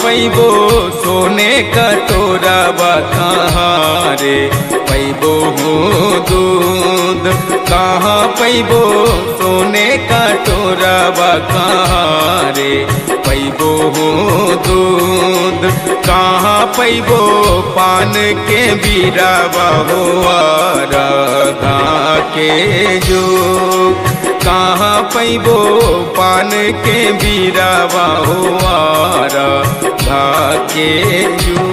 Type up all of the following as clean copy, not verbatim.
पैबो सोने कटोरा बा कहाँ रे पैबो हो दूध, कहाँ पैबो सोने कटोरा बा कहाँ रे पैबो हो दूध, कहाँ पैबो पान के बीरा हो राधा के जो, कहाँ पैबो पान के बीरा हो राधा के जो।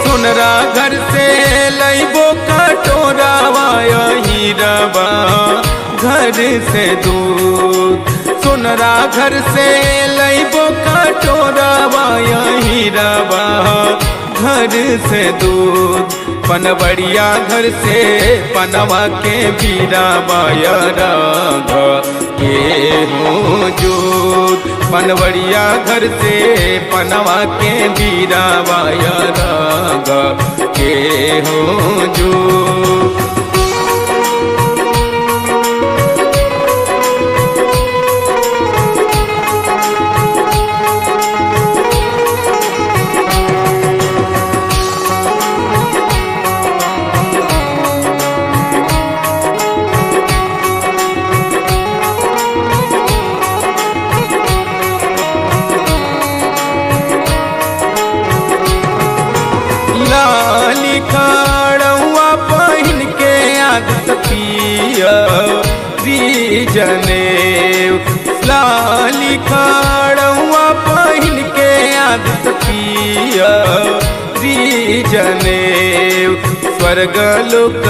सोनरा घर से लैबो कटोरावा हीराबा घर से दूध, सोनरा घर से लैबो कटोरावा हीराबा घर से दूध, पनवरिया घर से पनवा के बीराबा राघ के हो जोत, पनवरिया घर से पनवा के बीराबा राघ के हो जोत। लाली खाड़ुआ पहन के आदत पिया जने, लाली खाड़ुआ पहन के आदत पिया जने, स्वर्ग लोक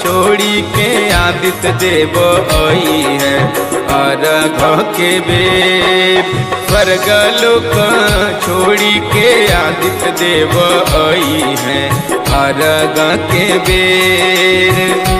छोड़ी के आदित्य देव आई है अर्घ के बेर, स्वर्ग लोक छोड़ी के आदित्य देव आई है अर्घ के बेर।